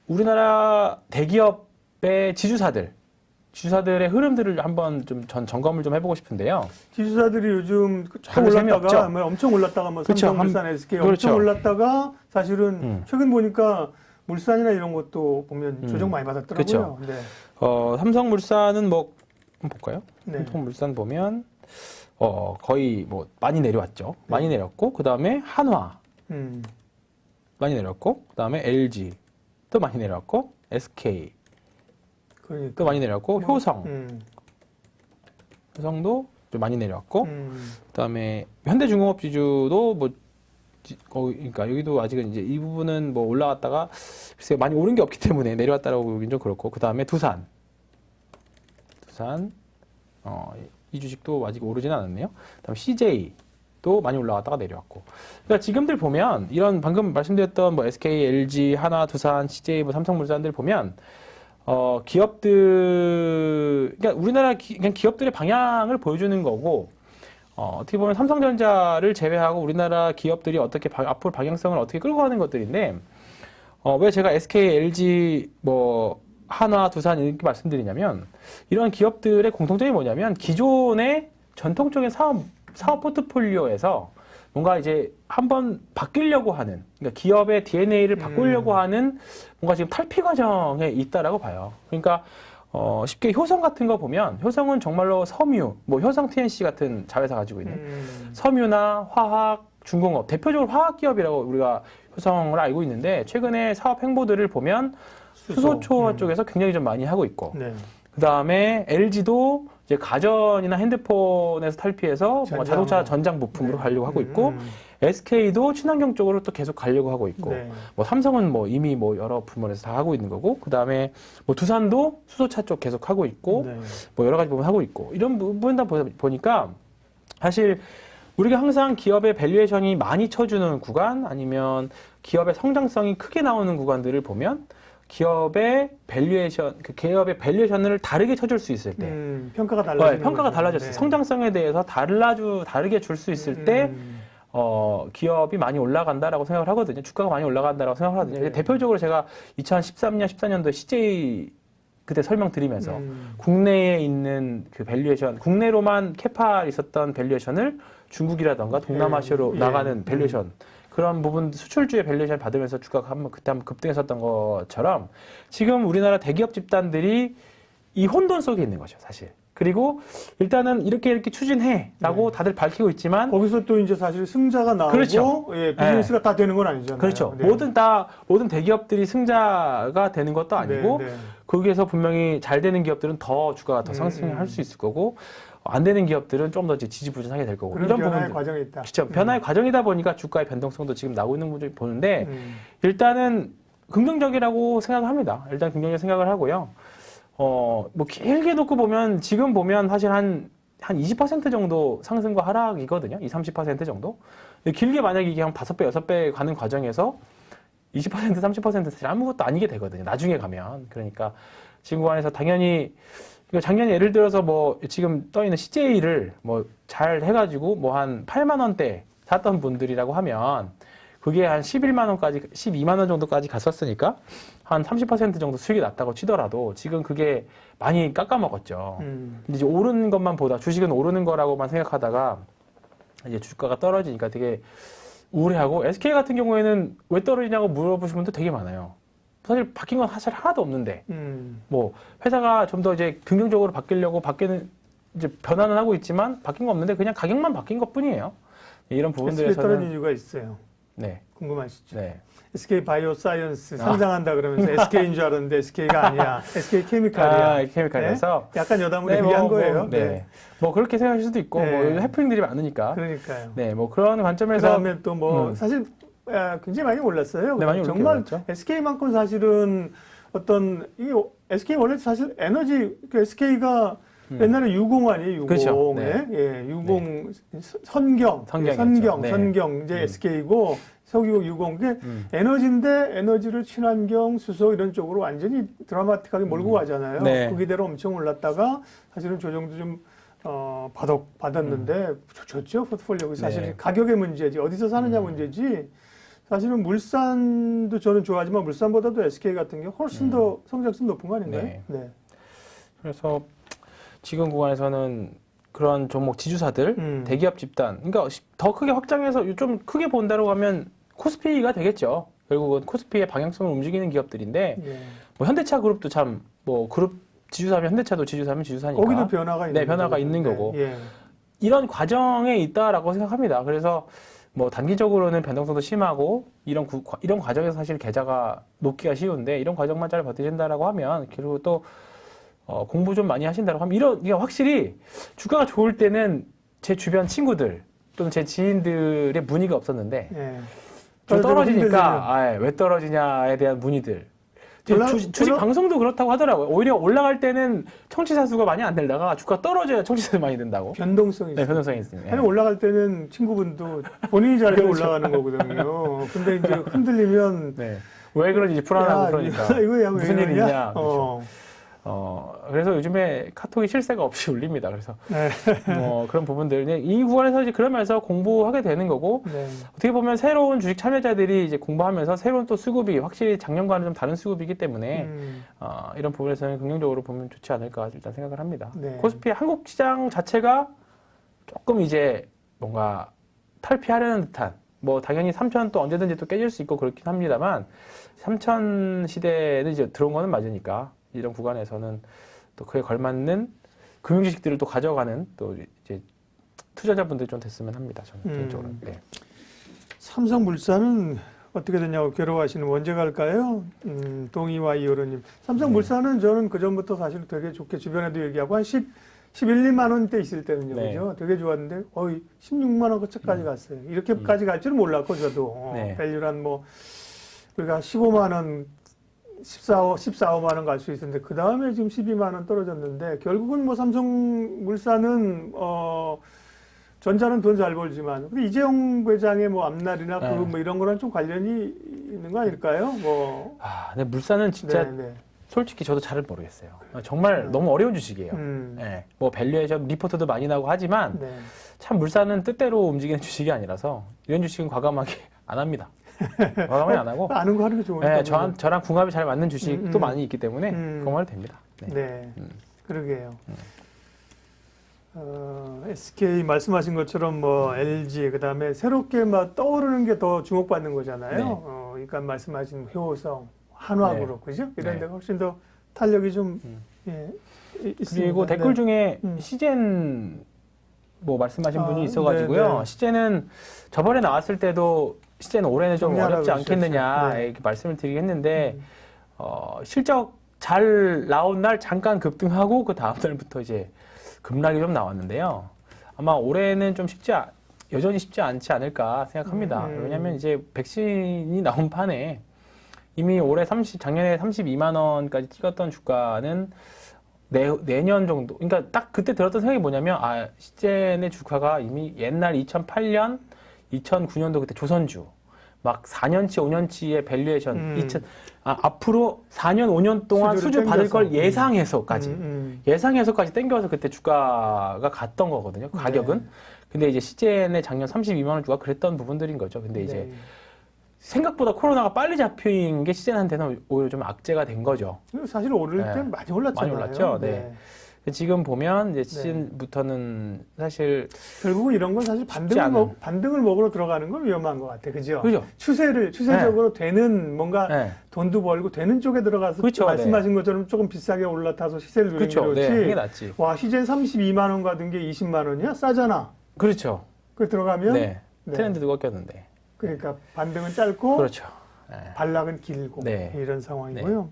우리나라 대기업의 지주사들의 흐름들을 한번 좀 점검을 좀 해보고 싶은데요. 지주사들이 요즘 좀 별로 올랐다가 재미없죠? 뭐 엄청 올랐다가 뭐 그쵸, 삼성물산, SK 그렇죠. 엄청 올랐다가 사실은 최근 보니까 물산이나 이런 것도 보면 조정 많이 받았더라고요. 네. 삼성물산은 뭐 한번 볼까요? 네. 삼성물산 보면 거의 뭐 많이 내려왔죠. 많이 내렸고 그 다음에 한화 많이 내렸고 그 다음에 LG 또 많이 내렸고 SK 그러니까. 또 많이 내렸고 효성도 좀 많이 내려왔고 그다음에 현대중공업 지주도 뭐 그러니까 여기도 아직은 이제 이 부분은 뭐 올라갔다가 글쎄 많이 오른 게 없기 때문에 내려왔다라고 보긴 좀 그렇고 그다음에 두산 이 주식도 아직 오르지는 않았네요. 그다음에 CJ도 많이 올라갔다가 내려왔고. 그러니까 지금들 보면 이런 방금 말씀드렸던 뭐 SK, LG, 하나, 두산, CJ, 뭐 삼성물산들 보면 그러니까 우리나라 그냥 기업들의 방향을 보여주는 거고, 어떻게 보면 삼성전자를 제외하고 우리나라 기업들이 어떻게 앞으로 방향성을 어떻게 끌고 가는 것들인데, 왜 제가 SK, LG, 뭐, 한화, 두산 이렇게 말씀드리냐면, 이런 기업들의 공통점이 뭐냐면, 기존의 전통적인 사업 포트폴리오에서 뭔가 이제 한번 바뀌려고 하는, 그러니까 기업의 DNA를 바꾸려고 하는 뭔가 지금 탈피 과정에 있다라고 봐요. 그러니까, 쉽게 효성 같은 거 보면, 효성은 정말로 섬유, 뭐 효성 TNC 같은 자회사 가지고 있는 섬유나 화학, 중공업, 대표적으로 화학 기업이라고 우리가 효성을 알고 있는데, 최근에 사업 행보들을 보면 수소초 쪽에서 굉장히 좀 많이 하고 있고, 네. 그 다음에 LG도 이제 가전이나 핸드폰에서 탈피해서 뭔가 자동차 전장 부품으로 가려고 하고 있고, SK도 친환경 쪽으로 또 계속 가려고 하고 있고, 뭐 삼성은 뭐 이미 뭐 여러 부문에서 다 하고 있는 거고, 그 다음에 뭐 두산도 수소차 쪽 계속 하고 있고, 뭐 여러 가지 부분 하고 있고, 이런 부분 다 보니까 사실 우리가 항상 기업의 밸류에이션이 많이 쳐주는 구간, 아니면 기업의 성장성이 크게 나오는 구간들을 보면 기업의 밸류에이션을 다르게 쳐줄 수 있을 때, 평가가 달라지는 평가가 달라졌어요. 성장성에 대해서 다르게 줄 수 있을 때, 기업이 많이 올라간다라고 생각을 하거든요. 주가가 많이 올라간다라고 생각을 하거든요. 대표적으로 제가 2013년, 14년도에 CJ 그때 설명드리면서 국내에 있는 그 밸류에이션, 국내로만 캐파 있었던 밸류에이션을 중국이라던가 동남아시아로 나가는 밸류에이션, 그런 부분 수출주의 밸류에이션 받으면서 주가가 그때 한번 급등했었던 것처럼 지금 우리나라 대기업 집단들이 이 혼돈 속에 있는 거죠, 사실. 그리고 일단은 이렇게 추진해라고 다들 밝히고 있지만 거기서 또 이제 사실 승자가 나오고 그렇죠. 비즈니스가 다 되는 건 아니잖아요. 그렇죠. 모든 대기업들이 승자가 되는 것도 아니고 거기에서 분명히 잘 되는 기업들은 더 주가가 더 상승할 수 있을 거고, 안 되는 기업들은 좀 더 지지부진하게 될 거고, 이런 변화의 과정이 있다. 그렇죠. 변화의 과정이다 보니까 주가의 변동성도 지금 나오고 있는 분들이 보는데, 일단은 긍정적이라고 생각을 합니다. 일단 긍정적 생각을 하고요. 뭐 길게 놓고 보면 지금 보면 사실 한 20% 정도 상승과 하락이거든요. 30% 정도. 길게 만약에 이게 한 5배, 6배 가는 과정에서 20%, 30% 사실 아무것도 아니게 되거든요. 나중에 가면. 그러니까 지금 구간에서 당연히 작년에 예를 들어서 뭐 지금 떠 있는 CJ를 뭐 잘 해가지고 뭐 한 8만 원대 샀던 분들이라고 하면 그게 한 11만 원까지, 12만 원 정도까지 갔었으니까 한 30% 정도 수익이 났다고 치더라도 지금 그게 많이 깎아먹었죠. 근데 이제 오르는 것만 보다, 주식은 오르는 거라고만 생각하다가 이제 주가가 떨어지니까 되게 우울해하고, SK 같은 경우에는 왜 떨어지냐고 물어보시는 분도 되게 많아요. 사실 바뀐 건 사실 하나도 없는데, 뭐 회사가 좀 더 이제 긍정적으로 바뀌려고 이제 변화는 하고 있지만 바뀐 거 없는데 그냥 가격만 바뀐 것 뿐이에요. 이런 부분들에서는 SK 떨어진 이유가 있어요. 네. 궁금하시죠? 네. SK 바이오사이언스 상장한다 그러면서 SK인 줄 알았는데 SK가 아니야. SK 케미칼이야. 케미칼에서 약간 여담을 얘기한 거예요. 뭐 그렇게 생각하실 수도 있고, 뭐 해프닝들이 많으니까. 그러니까요. 네, 뭐 그런 관점에서. 그다음에 또 뭐 사실 굉장히 많이 올랐어요. 네, 많이 정말 올랐죠. SK만큼 사실은 SK 원래 사실 에너지 SK가 옛날에 유공 아니에요, 유공. 그렇죠. 유공 선경 이제 SK고 석유 유공. 그게 에너지인데 에너지를 친환경, 수소 이런 쪽으로 완전히 드라마틱하게 몰고 가잖아요. 거기대로 엄청 올랐다가 사실은 조정도 좀 받았는데 좋죠, 포트폴리오. 사실 가격의 문제지, 어디서 사느냐 문제지. 사실은 물산도 저는 좋아하지만 물산보다도 SK 같은 게 훨씬 더 성장성 높은 거 아닌가요? 네. 네. 그래서 지금 구간에서는 그런 종목 지주사들, 대기업 집단, 그러니까 더 크게 확장해서 좀 크게 본다고 하면 코스피가 되겠죠. 결국은 코스피의 방향성을 움직이는 기업들인데, 네. 뭐 현대차 그룹도 참, 뭐 그룹 지주사면 현대차도 지주사면 지주사니까. 거기도 변화가 있는 네, 변화가 거죠. 있는 거고. 예. 이런 과정에 있다라고 생각합니다. 그래서 뭐 단기적으로는 변동성도 심하고 이런 과정에서 사실 계좌가 높기가 쉬운데 이런 과정만 잘 버티신다라고 하면 그리고 또 공부 좀 많이 하신다고 하면 이게 확실히 주가가 좋을 때는 제 주변 친구들 또는 제 지인들의 문의가 없었는데 예. 좀 떨어지니까 왜 떨어지냐에 대한 문의들. 주식 방송도 그렇다고 하더라고요. 오히려 올라갈 때는 청취자 수가 많이 안 늘다가 주가 떨어져야 청취자 많이 된다고. 변동성이 네, 변동성이 있습니다. 아니 올라갈 때는 친구분도 본인이 잘해서 그렇죠. 올라가는 거거든요. 근데 이제 흔들리면 네. 왜 그런지 불안하고 그러니까. 이거야, 무슨 일이 있냐. 그렇죠. 그래서 요즘에 카톡이 쉴새가 없이 울립니다. 그래서 네. 그런 부분들 이 구간에서 이제 그러면서 공부하게 되는 거고 네. 어떻게 보면 새로운 주식 참여자들이 이제 공부하면서 새로운 또 수급이 확실히 작년과는 좀 다른 수급이기 때문에 이런 부분에서는 긍정적으로 보면 좋지 않을까 일단 생각을 합니다. 네. 코스피 한국 시장 자체가 조금 이제 뭔가 탈피하려는 듯한 뭐 당연히 3천 또 언제든지 또 깨질 수 있고 그렇긴 합니다만 3천 시대는 이제 들어온 거는 맞으니까 이런 구간에서는 또 그에 걸맞는 금융지식들을 또 가져가는 또 이제 투자자분들이 좀 됐으면 합니다. 저는 개인적으로. 네. 삼성물산은 어떻게 되냐고 괴로워하시는 언제 갈까요? 동의와 이효로님. 삼성물산은 저는 그 전부터 사실 되게 좋게 주변에도 얘기하고 한 11, 2만 원대 있을 때는요, 네. 그죠? 되게 좋았는데 거의 16만 원 거치까지 갔어요. 이렇게까지 갈 줄은 몰랐고 저도 네. 밸류란 뭐 우리가 15만 원 14, 5만 원 갈 수 있었는데 그 다음에 지금 12만 원 떨어졌는데 결국은 뭐 삼성물산은 전자는 돈 잘 벌지만 근데 이재용 회장의 뭐 앞날이나 네. 뭐 이런 거랑 좀 관련이 있는 거 아닐까요? 뭐 근데 물산은 진짜 네. 솔직히 저도 잘 모르겠어요. 정말 너무 어려운 주식이에요. 네. 뭐 밸류에이션 리포트도 많이 나고 하지만 네. 참 물산은 뜻대로 움직이는 주식이 아니라서 이런 주식은 과감하게 안 합니다. 과감하게 안 하고. 아는 거 하는 게 좋으니까. 네, 저랑 궁합이 잘 맞는 주식도 많이 있기 때문에 그런 말 됩니다. 네. 네. 그러게요. SK 말씀하신 것처럼 뭐 LG 그다음에 새롭게 막 떠오르는 게 더 주목받는 거잖아요. 네. 그러니까 말씀하신 효성, 한화그룹 그죠? 이런 네. 데가 훨씬 더 탄력이 좀 그리고 있습니다. 댓글 네. 중에 시젠 뭐 말씀하신 분이 있어가지고요. 네. 시젠은 저번에 나왔을 때도 시젠은 올해는 좀 어렵지 않겠느냐 네. 이렇게 말씀을 드리긴 했는데 실적 잘 나온 날 잠깐 급등하고 그 다음 날부터 이제 급락이 좀 나왔는데요. 아마 올해는 좀 여전히 쉽지 않지 않을까 생각합니다. 왜냐하면 이제 백신이 나온 판에 이미 올해 작년에 32만 원까지 찍었던 주가는 내년 정도, 그러니까 딱 그때 들었던 생각이 뭐냐면, 시젠의 주가가 이미 옛날 2008년, 2009년도 그때 조선주, 막 4년치, 5년치의 밸류에이션, 앞으로 4년, 5년 동안 수주 받을 걸 예상해서까지 땡겨서 그때 주가가 갔던 거거든요. 가격은. 네. 근데 이제 시젠의 작년 32만 원 주가 그랬던 부분들인 거죠. 근데 이제 네. 생각보다 코로나가 빨리 잡힌 게 시젠한테는 오히려 좀 악재가 된 거죠. 사실 오를 때 많이 올랐잖아요. 많이 올랐죠. 네. 지금 보면 이제 시즌부터는 사실 결국은 이런 건 사실 반등을 먹으러 들어가는 건 위험한 것 같아, 그죠? 그죠. 추세적으로 되는 뭔가 돈도 벌고 되는 쪽에 들어가서 그렇죠. 말씀하신 것처럼 조금 비싸게 올라타서 시세를 누리는 그렇죠. 거지. 그게 낫지. 와, 시즌 32만 원 가던 게 20만 원이야? 싸잖아. 그렇죠. 그 들어가면 트렌드도 꺾였는데. 그러니까 반등은 짧고 그렇죠. 반락은 길고 이런 상황이고요.